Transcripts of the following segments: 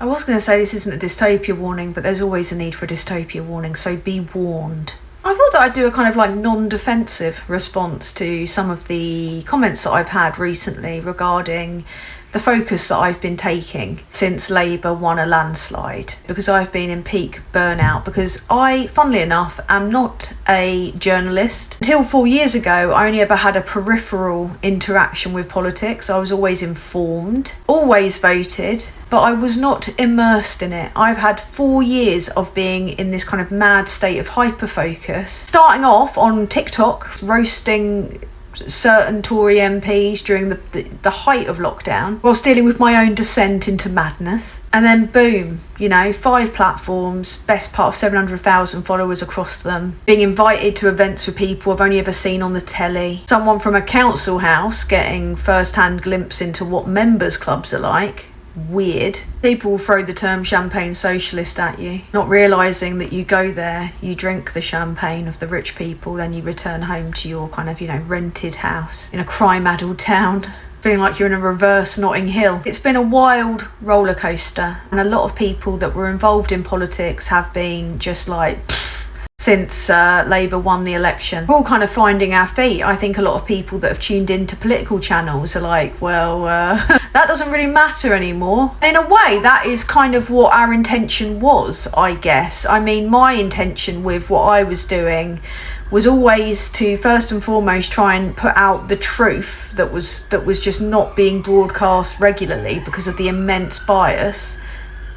I was going to say this isn't a dystopia warning, but there's always a need for a dystopia warning, so be warned. I thought that I'd do a kind of like non-defensive response to some of the comments that I've had recently regarding the focus that I've been taking since Labour won a landslide, because I've been in peak burnout, because I, funnily enough, am not a journalist. Until 4 years ago, I only ever had a peripheral interaction with politics. I was always informed, always voted, but I was not immersed in it. I've had 4 years of being in this kind of mad state of hyper-focus, starting off on TikTok, roasting certain Tory MPs during the height of lockdown, whilst dealing with my own descent into madness. And then boom, 5 platforms, best part of 700,000 followers across them, being invited to events with people I've only ever seen on the telly, someone from a council house getting first-hand glimpse into what members clubs are like. Weird. People will throw the term champagne socialist at you, not realising that you go there, you drink the champagne of the rich people, then you return home to your kind of, rented house in a crime-addled town, feeling like you're in a reverse Notting Hill. It's been a wild roller coaster, and a lot of people that were involved in politics have been just like since Labour won the election. We're all kind of finding our feet. I think a lot of people that have tuned into political channels are like, well, that doesn't really matter anymore. In a way, that is kind of what our intention was, I guess. I mean, my intention with what I was doing was always to first and foremost try and put out the truth that was just not being broadcast regularly because of the immense bias.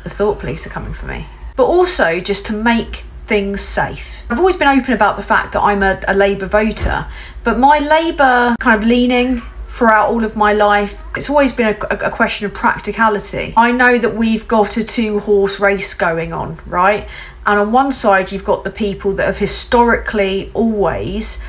The thought police are coming for me. But also just to make things safe. I've always been open about the fact that I'm a Labour voter, but my Labour kind of leaning throughout all of my life, it's always been a question of practicality. I know that we've got a 2-horse race going on, right? And on one side you've got the people that have historically always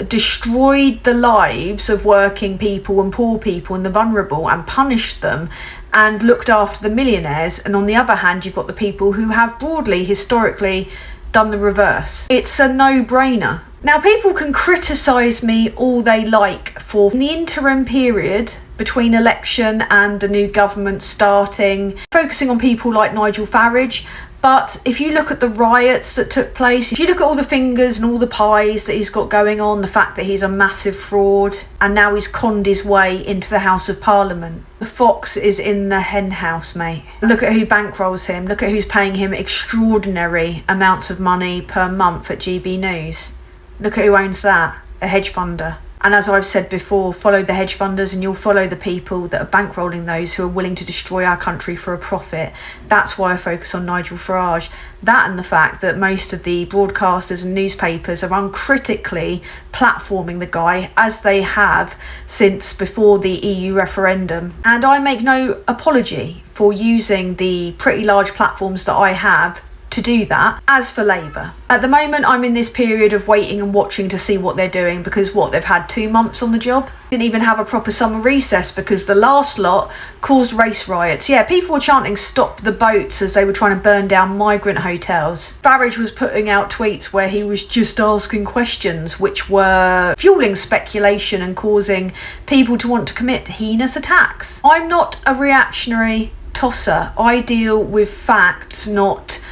destroyed the lives of working people and poor people and the vulnerable and punished them and looked after the millionaires, and on the other hand you've got the people who have broadly historically done the reverse. It's a no-brainer. Now, people can criticise me all they like for the interim period between election and the new government starting, focusing on people like Nigel Farage. But if you look at the riots that took place, if you look at all the fingers and all the pies that he's got going on, the fact that he's a massive fraud and now he's conned his way into the House of Parliament. The fox is in the hen house, mate. Look at who bankrolls him. Look at who's paying him extraordinary amounts of money per month at GB News. Look at who owns that. A hedge funder. And as I've said before, follow the hedge funders and you'll follow the people that are bankrolling those who are willing to destroy our country for a profit. That's why I focus on Nigel Farage. That and the fact that most of the broadcasters and newspapers are uncritically platforming the guy, as they have since before the EU referendum. And I make no apology for using the pretty large platforms that I have to do that. As for Labour, at the moment I'm in this period of waiting and watching to see what they're doing, because they've had 2 months on the job, didn't even have a proper summer recess because the last lot caused race riots. Yeah, people were chanting stop the boats as they were trying to burn down migrant hotels. Farage was putting out tweets where he was just asking questions which were fueling speculation and causing people to want to commit heinous attacks. I'm not a reactionary tosser. I deal with facts, not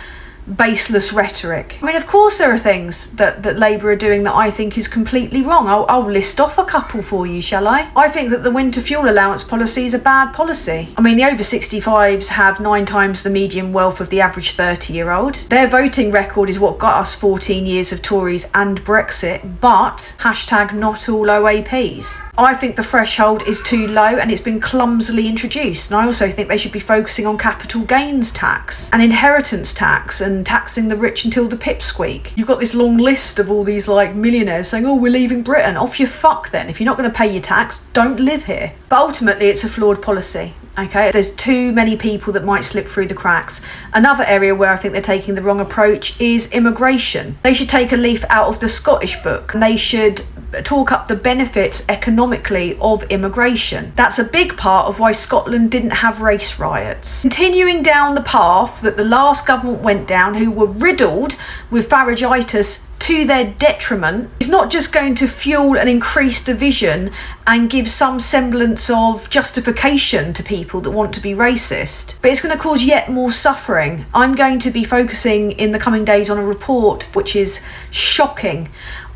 baseless rhetoric. I mean, of course there are things that Labour are doing that I think is completely wrong. I'll list off a couple for you, shall I? I think that the winter fuel allowance policy is a bad policy. I mean, the over 65s have 9 times the median wealth of the average 30-year-old. Their voting record is what got us 14 years of Tories and Brexit, but hashtag not all OAPs. I think the threshold is too low and it's been clumsily introduced, and I also think they should be focusing on capital gains tax and inheritance tax and taxing the rich until the pipsqueak. You've got this long list of all these millionaires saying, oh, we're leaving Britain. Off you fuck then. If you're not going to pay your tax, don't live here. But ultimately it's a flawed policy. Okay, there's too many people that might slip through the cracks. Another area where I think they're taking the wrong approach is immigration. They should take a leaf out of the Scottish book and they should talk up the benefits economically of immigration. That's a big part of why Scotland didn't have race riots. Continuing down the path that the last government went down, who were riddled with Faragitis to their detriment is not just going to fuel and increase division and give some semblance of justification to people that want to be racist, but it's going to cause yet more suffering. I'm going to be focusing in the coming days on a report which is shocking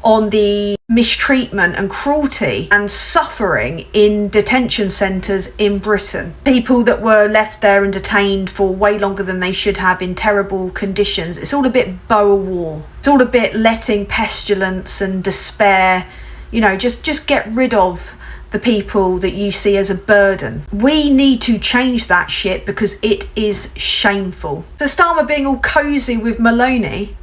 on the mistreatment and cruelty and suffering in detention centres in Britain. People that were left there and detained for way longer than they should have in terrible conditions. It's all a bit Boer War. It's all a bit letting pestilence and despair, just get rid of the people that you see as a burden. We need to change that shit because it is shameful. So Starmer being all cosy with Maloney,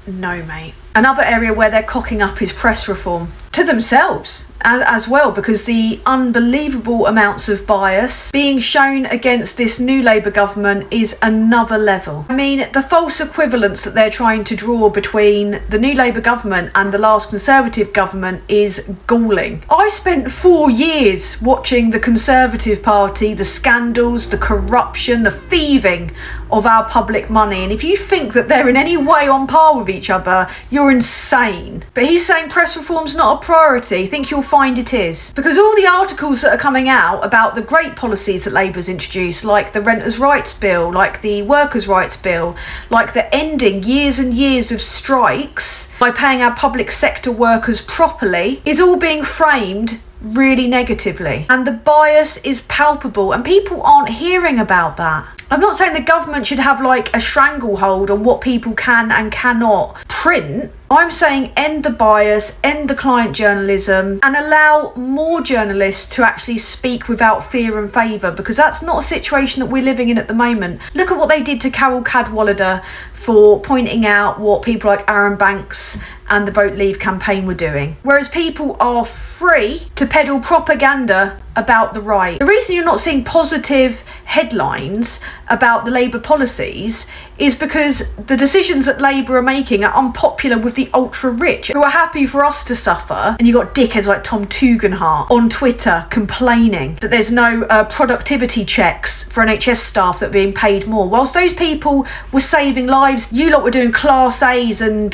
no mate. Another area where they're cocking up is press reform to themselves as well, because the unbelievable amounts of bias being shown against this new Labour government is another level. I mean, the false equivalence that they're trying to draw between the new Labour government and the last Conservative government is galling. I spent 4 years watching the Conservative Party, the scandals, the corruption, the thieving of our public money, and if you think that they're in any way on par with each other, you're insane. But he's saying press reform's not a priority. Think you'll find it is, because all the articles that are coming out about the great policies that Labour's introduced, like the Renters' Rights Bill, like the Workers' Rights Bill, like the ending years and years of strikes by paying our public sector workers properly, is all being framed really negatively, and the bias is palpable and people aren't hearing about that. I'm not saying the government should have like a stranglehold on what people can and cannot print. I'm saying end the bias, end the client journalism, and allow more journalists to actually speak without fear and favour, because that's not a situation that we're living in at the moment. Look at what they did to Carol Cadwallader for pointing out what people like Aaron Banks and the Vote Leave campaign were doing. Whereas people are free to peddle propaganda about the right. The reason you're not seeing positive headlines about the Labour policies is because the decisions that Labour are making are unpopular with the ultra-rich, who are happy for us to suffer. And you've got dickheads like Tom Tugendhat on Twitter complaining that there's no productivity checks for NHS staff that are being paid more. Whilst those people were saving lives, you lot were doing Class A's and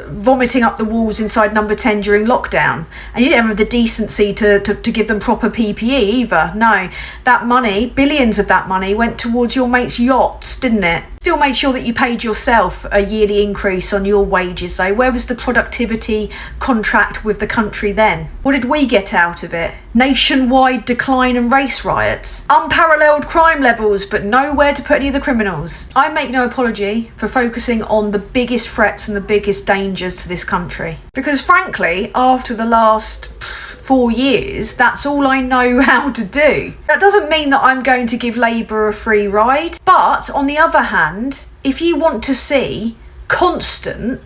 vomiting up the walls inside number 10 during lockdown. And you didn't have the decency to give them proper PPE either. No, that money, billions of that money, went towards your mate's yachts, didn't it? Still made sure that you paid yourself a yearly increase on your wages though. Where was the productivity contract with the country then? What did we get out of it? Nationwide decline and race riots. Unparalleled crime levels, but nowhere to put any of the criminals. I make no apology for focusing on the biggest threats and the biggest dangers to this country. Because frankly, after the last 4 years, that's all I know how to do. That doesn't mean that I'm going to give Labour a free ride, but on the other hand, if you want to see constant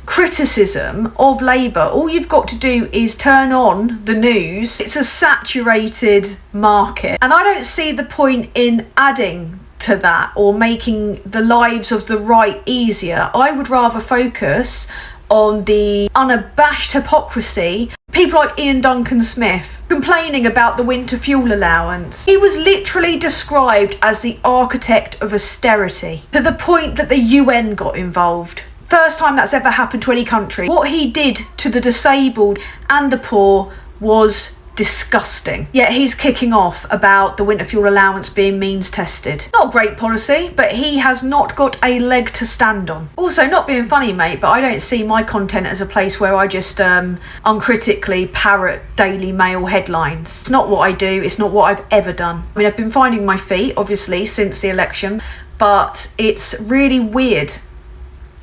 criticism of Labour, all you've got to do is turn on the news. It's a saturated market, and I don't see the point in adding to that or making the lives of the right easier. I would rather focus on the unabashed hypocrisy. People like Ian Duncan Smith complaining about the winter fuel allowance. He was literally described as the architect of austerity, to the point that the UN got involved. First time that's ever happened to any country. What he did to the disabled and the poor was disgusting. Yet he's kicking off about the winter fuel allowance being means tested. Not a great policy, but he has not got a leg to stand on. Also, not being funny, mate, but I don't see my content as a place where I just uncritically parrot Daily Mail headlines. It's not what I do. It's not what I've ever done. I mean, I've been finding my feet, obviously, since the election, but it's really weird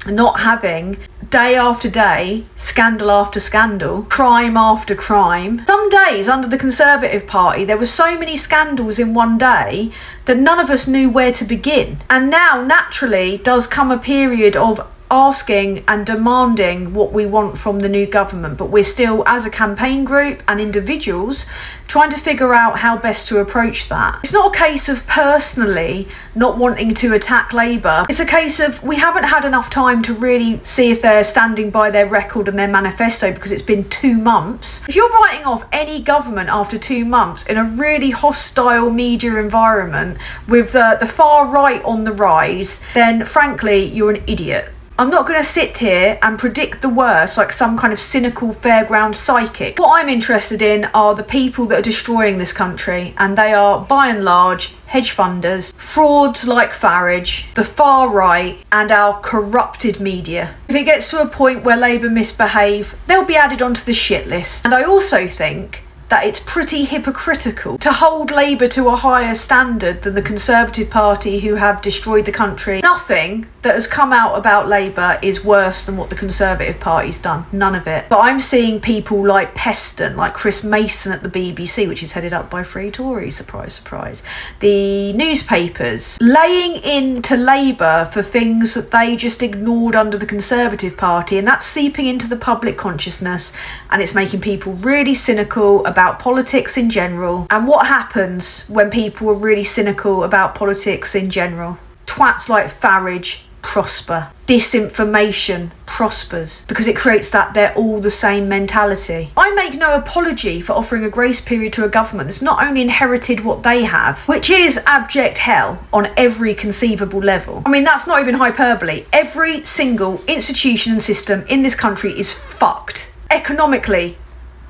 not having day after day, scandal after scandal, crime after crime. Some days under the Conservative Party, there were so many scandals in one day that none of us knew where to begin. And now, naturally, does come a period of asking and demanding what we want from the new government, but we're still, as a campaign group and individuals, trying to figure out how best to approach that. It's not a case of personally not wanting to attack Labour. It's a case of we haven't had enough time to really see if they're standing by their record and their manifesto, because it's been 2 months. If you're writing off any government after 2 months in a really hostile media environment with the far right on the rise, then frankly, you're an idiot. I'm not going to sit here and predict the worst like some kind of cynical fairground psychic. What I'm interested in are the people that are destroying this country, and they are, by and large, hedge funders, frauds like Farage, the far right, and our corrupted media. If it gets to a point where Labour misbehave, they'll be added onto the shit list. And I also think that it's pretty hypocritical to hold Labour to a higher standard than the Conservative Party, who have destroyed the country. Nothing that has come out about Labour is worse than what the Conservative Party's done. None of it. But I'm seeing people like Peston, like Chris Mason at the BBC, which is headed up by three Tories, surprise, surprise. The newspapers laying into Labour for things that they just ignored under the Conservative Party, and that's seeping into the public consciousness, and it's making people really cynical about politics in general. And what happens when people are really cynical about politics in general? Twats like Farage prosper. Disinformation prospers because it creates that they're all the same mentality. I make no apology for offering a grace period to a government that's not only inherited what they have, which is abject hell on every conceivable level. I mean, that's not even hyperbole. Every single institution and system in this country is fucked. Economically,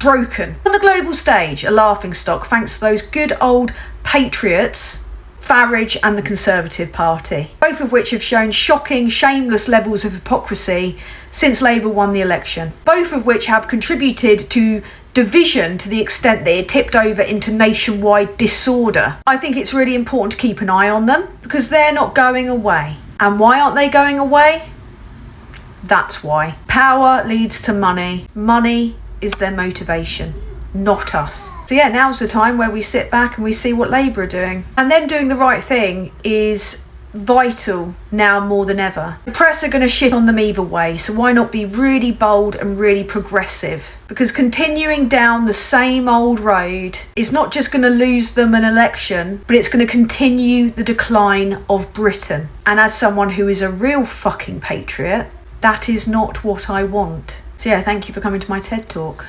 broken. On the global stage, a laughingstock thanks to those good old patriots, Farage and the Conservative Party, both of which have shown shocking, shameless levels of hypocrisy since Labour won the election, both of which have contributed to division to the extent that it tipped over into nationwide disorder. I think it's really important to keep an eye on them because they're not going away. And why aren't they going away? That's why. Power leads to money. Money is their motivation, not us. So yeah, now's the time where we sit back and we see what Labour are doing. And them doing the right thing is vital now more than ever. The press are going to shit on them either way, so why not be really bold and really progressive? Because continuing down the same old road is not just going to lose them an election, but it's going to continue the decline of Britain. And as someone who is a real fucking patriot, that is not what I want. So yeah, thank you for coming to my TED Talk.